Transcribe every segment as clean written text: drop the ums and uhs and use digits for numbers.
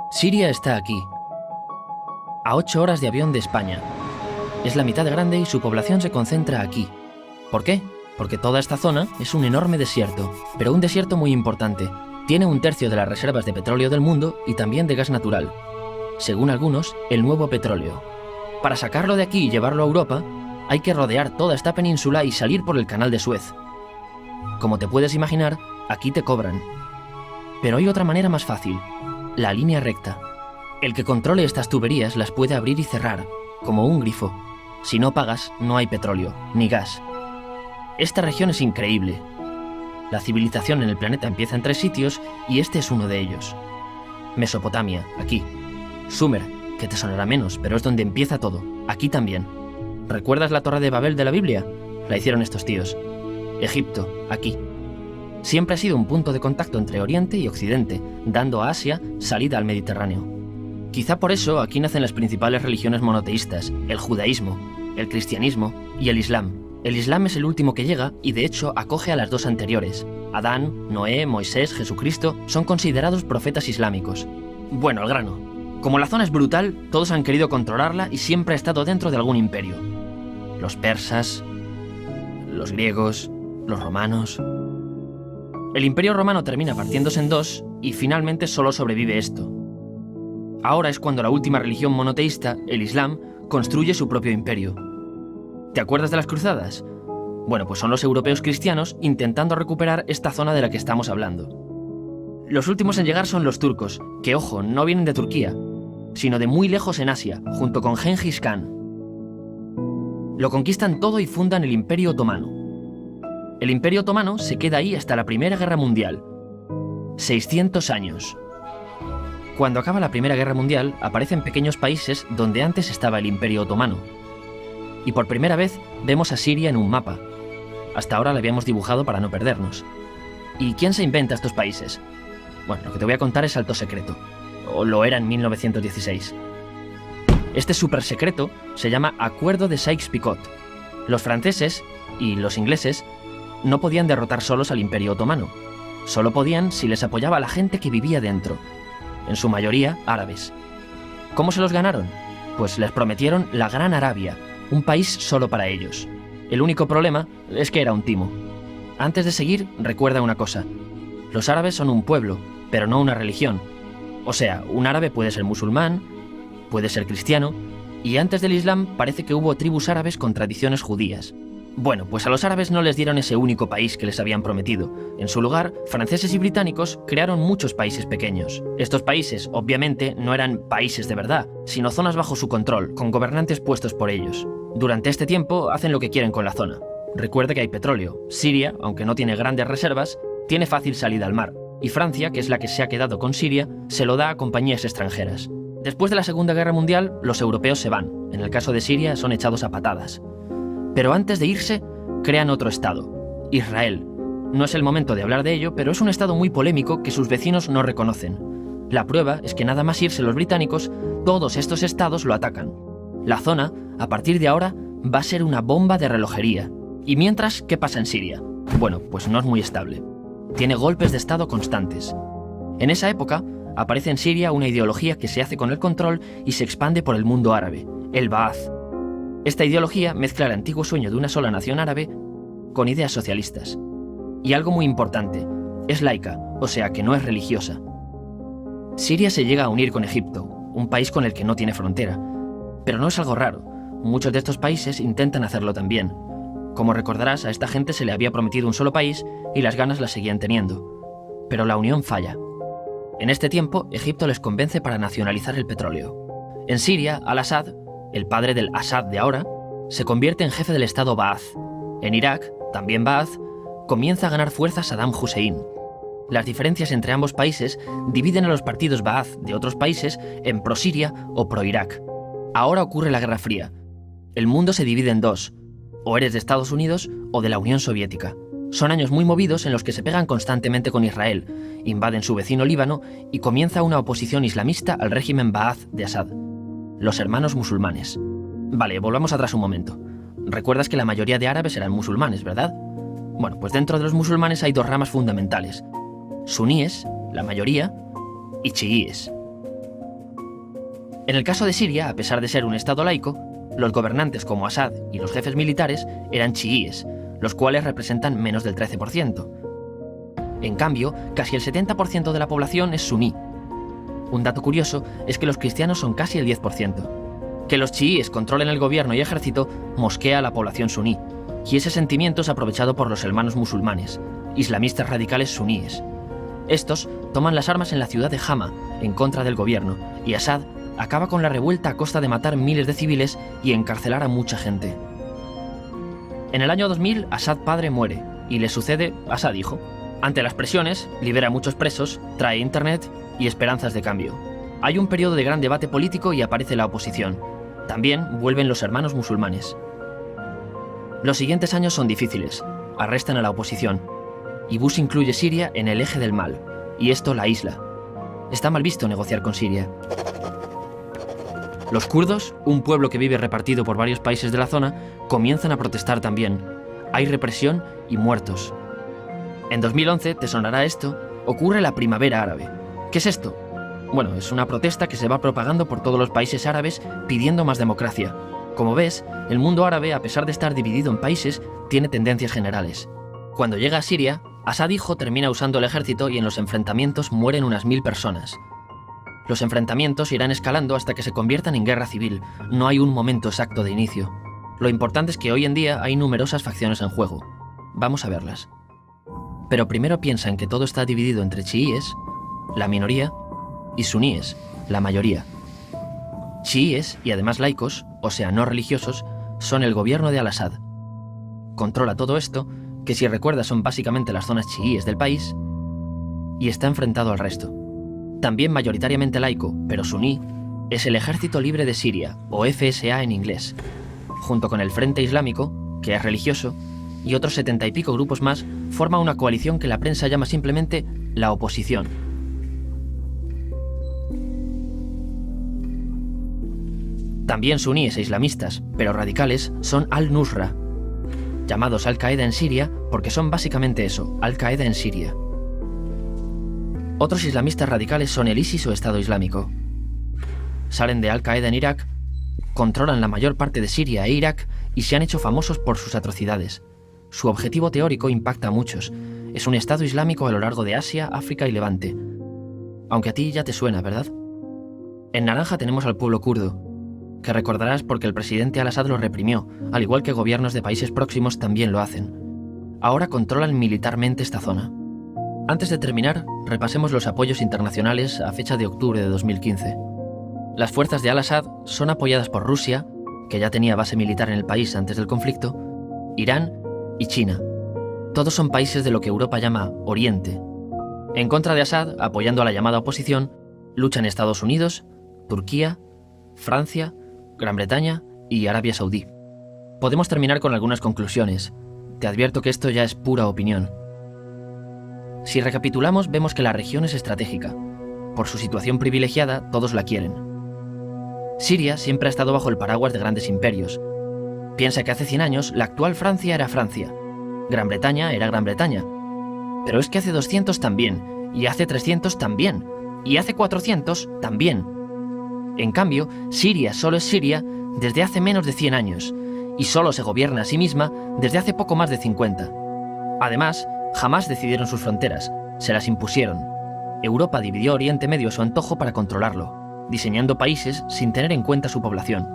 Siria está aquí, a 8 horas de avión de España. Es la mitad de grande y su población se concentra aquí. ¿Por qué? Porque toda esta zona es un enorme desierto, pero un desierto muy importante. Tiene 1/3 de las reservas de petróleo del mundo y también de gas natural. Según algunos, el nuevo petróleo. Para sacarlo de aquí y llevarlo a Europa, hay que rodear toda esta península y salir por el canal de Suez. Como te puedes imaginar, aquí te cobran. Pero hay otra manera más fácil, la línea recta. El que controle estas tuberías las puede abrir y cerrar, como un grifo. Si no pagas, no hay petróleo, ni gas. Esta región es increíble. La civilización en el planeta empieza en 3 sitios y este es uno de ellos. Mesopotamia, aquí. Sumer, que te sonará menos, pero es donde empieza todo, aquí también. ¿Recuerdas la Torre de Babel de la Biblia? La hicieron estos tíos. Egipto, aquí. Siempre ha sido un punto de contacto entre Oriente y Occidente, dando a Asia salida al Mediterráneo. Quizá por eso aquí nacen las principales religiones monoteístas, el judaísmo, el cristianismo y el islam. El islam es el último que llega y de hecho acoge a las 2 anteriores. Adán, Noé, Moisés, Jesucristo son considerados profetas islámicos. Bueno, al grano. Como la zona es brutal, todos han querido controlarla y siempre ha estado dentro de algún imperio. Los persas, los griegos, los romanos. El imperio romano termina partiéndose en 2 y finalmente solo sobrevive esto. Ahora es cuando la última religión monoteísta, el Islam, construye su propio imperio. ¿Te acuerdas de las cruzadas? Bueno, pues son los europeos cristianos intentando recuperar esta zona de la que estamos hablando. Los últimos en llegar son los turcos, que ojo, no vienen de Turquía, sino de muy lejos en Asia, junto con Gengis Khan. Lo conquistan todo y fundan el Imperio Otomano. El Imperio Otomano se queda ahí hasta la Primera Guerra Mundial. 600 años. Cuando acaba la Primera Guerra Mundial, aparecen pequeños países donde antes estaba el Imperio Otomano. Y por primera vez vemos a Siria en un mapa. Hasta ahora la habíamos dibujado para no perdernos. ¿Y quién se inventa estos países? Bueno, lo que te voy a contar es alto secreto. O lo era en 1916. Este súper secreto se llama Acuerdo de Sykes-Picot. Los franceses y los ingleses no podían derrotar solos al Imperio Otomano. Solo podían si les apoyaba la gente que vivía dentro. En su mayoría árabes. ¿Cómo se los ganaron? Pues les prometieron la Gran Arabia, un país solo para ellos. El único problema es que era un timo. Antes de seguir, recuerda una cosa. Los árabes son un pueblo, pero no una religión. O sea, un árabe puede ser musulmán, puede ser cristiano, y antes del Islam parece que hubo tribus árabes con tradiciones judías. Bueno, pues a los árabes no les dieron ese único país que les habían prometido. En su lugar, franceses y británicos crearon muchos países pequeños. Estos países, obviamente, no eran países de verdad, sino zonas bajo su control, con gobernantes puestos por ellos. Durante este tiempo hacen lo que quieren con la zona. Recuerda que hay petróleo. Siria, aunque no tiene grandes reservas, tiene fácil salida al mar. Y Francia, que es la que se ha quedado con Siria, se lo da a compañías extranjeras. Después de la Segunda Guerra Mundial, los europeos se van. En el caso de Siria, son echados a patadas. Pero antes de irse, crean otro estado, Israel. No es el momento de hablar de ello, pero es un estado muy polémico que sus vecinos no reconocen. La prueba es que nada más irse los británicos, todos estos estados lo atacan. La zona, a partir de ahora, va a ser una bomba de relojería. Y mientras, ¿qué pasa en Siria? Bueno, pues no es muy estable. Tiene golpes de estado constantes. En esa época, aparece en Siria una ideología que se hace con el control y se expande por el mundo árabe, el Ba'ath. Esta ideología mezcla el antiguo sueño de una sola nación árabe con ideas socialistas. Y algo muy importante, es laica, o sea que no es religiosa. Siria se llega a unir con Egipto, un país con el que no tiene frontera. Pero no es algo raro, muchos de estos países intentan hacerlo también. Como recordarás, a esta gente se le había prometido un solo país y las ganas las seguían teniendo. Pero la unión falla. En este tiempo, Egipto les convence para nacionalizar el petróleo. En Siria, Al-Assad, el padre del Assad de ahora, se convierte en jefe del estado Ba'ath. En Irak, también Ba'ath, comienza a ganar fuerza Saddam Hussein. Las diferencias entre ambos países dividen a los partidos Ba'ath de otros países en pro-Siria o pro-Irak. Ahora ocurre la Guerra Fría. El mundo se divide en 2, o eres de Estados Unidos o de la Unión Soviética. Son años muy movidos en los que se pegan constantemente con Israel, invaden su vecino Líbano y comienza una oposición islamista al régimen Ba'ath de Assad. Los hermanos musulmanes. Vale, volvamos atrás un momento. Recuerdas que la mayoría de árabes eran musulmanes, ¿verdad? Bueno, pues dentro de los musulmanes hay 2 ramas fundamentales. Suníes, la mayoría, y chiíes. En el caso de Siria, a pesar de ser un estado laico, los gobernantes como Assad y los jefes militares eran chiíes, los cuales representan menos del 13%. En cambio, casi el 70% de la población es suní. Un dato curioso es que los cristianos son casi el 10%. Que los chiíes controlen el gobierno y ejército mosquea a la población suní, y ese sentimiento es aprovechado por los hermanos musulmanes, islamistas radicales suníes. Estos toman las armas en la ciudad de Hama, en contra del gobierno, y Assad acaba con la revuelta a costa de matar miles de civiles y encarcelar a mucha gente. En el año 2000, Assad padre muere, y le sucede Assad hijo. Ante las presiones, libera a muchos presos, trae internet y esperanzas de cambio. Hay un periodo de gran debate político y aparece la oposición. También vuelven los hermanos musulmanes. Los siguientes años son difíciles. Arrestan a la oposición. Y Bush incluye Siria en el eje del mal, y esto la aísla. Está mal visto negociar con Siria. Los kurdos, un pueblo que vive repartido por varios países de la zona, comienzan a protestar también. Hay represión y muertos. En 2011, te sonará esto, ocurre la Primavera Árabe. ¿Qué es esto? Bueno, es una protesta que se va propagando por todos los países árabes pidiendo más democracia. Como ves, el mundo árabe, a pesar de estar dividido en países, tiene tendencias generales. Cuando llega a Siria, Assad hijo termina usando el ejército y en los enfrentamientos mueren unas 1000 personas. Los enfrentamientos irán escalando hasta que se conviertan en guerra civil. No hay un momento exacto de inicio. Lo importante es que hoy en día hay numerosas facciones en juego. Vamos a verlas. Pero primero piensa en que todo está dividido entre chiíes, la minoría, y suníes, la mayoría. Chiíes, y además laicos, o sea, no religiosos, son el gobierno de Al-Assad. Controla todo esto, que si recuerdas son básicamente las zonas chiíes del país, y está enfrentado al resto. También mayoritariamente laico, pero suní, es el Ejército Libre de Siria, o FSA en inglés, junto con el Frente Islámico, que es religioso, y otros 70 y pico grupos más, forma una coalición que la prensa llama simplemente la oposición. También suníes e islamistas, pero radicales, son Al-Nusra, llamados Al-Qaeda en Siria porque son básicamente eso, Al-Qaeda en Siria. Otros islamistas radicales son el ISIS o Estado Islámico. Salen de Al-Qaeda en Irak, controlan la mayor parte de Siria e Irak y se han hecho famosos por sus atrocidades. Su objetivo teórico impacta a muchos. Es un Estado Islámico a lo largo de Asia, África y Levante. Aunque a ti ya te suena, ¿verdad? En naranja tenemos al pueblo kurdo, que recordarás porque el presidente Al-Assad lo reprimió, al igual que gobiernos de países próximos también lo hacen. Ahora controlan militarmente esta zona. Antes de terminar, repasemos los apoyos internacionales a fecha de octubre de 2015. Las fuerzas de Al-Assad son apoyadas por Rusia, que ya tenía base militar en el país antes del conflicto, Irán y China. Todos son países de lo que Europa llama Oriente. En contra de Assad, apoyando a la llamada oposición, luchan Estados Unidos, Turquía, Francia, Gran Bretaña y Arabia Saudí. Podemos terminar con algunas conclusiones. Te advierto que esto ya es pura opinión. Si recapitulamos, vemos que la región es estratégica. Por su situación privilegiada, todos la quieren. Siria siempre ha estado bajo el paraguas de grandes imperios. Piensa que hace 100 años la actual Francia era Francia. Gran Bretaña era Gran Bretaña. Pero es que hace 200 también, y hace 300 también, y hace 400 también. En cambio, Siria solo es Siria desde hace menos de 100 años, y solo se gobierna a sí misma desde hace poco más de 50. Además, jamás decidieron sus fronteras, se las impusieron. Europa dividió Oriente Medio a su antojo para controlarlo, diseñando países sin tener en cuenta su población.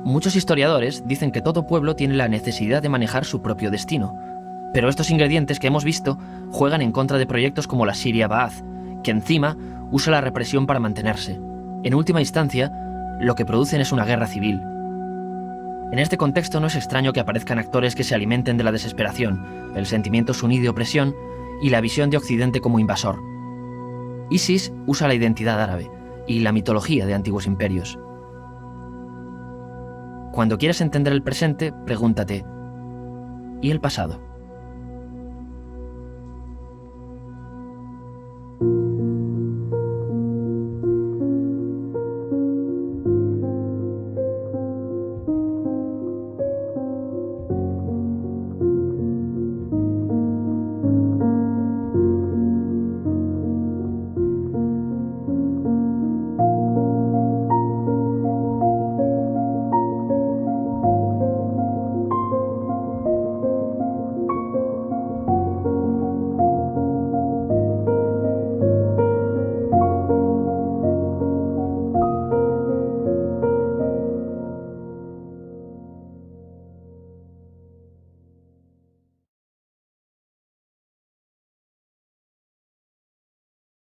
Muchos historiadores dicen que todo pueblo tiene la necesidad de manejar su propio destino, pero estos ingredientes que hemos visto juegan en contra de proyectos como la Siria Ba'ath, que encima usa la represión para mantenerse. En última instancia, lo que producen es una guerra civil. En este contexto no es extraño que aparezcan actores que se alimenten de la desesperación, el sentimiento suní de opresión y la visión de Occidente como invasor. ISIS usa la identidad árabe y la mitología de antiguos imperios. Cuando quieras entender el presente, pregúntate, ¿y el pasado?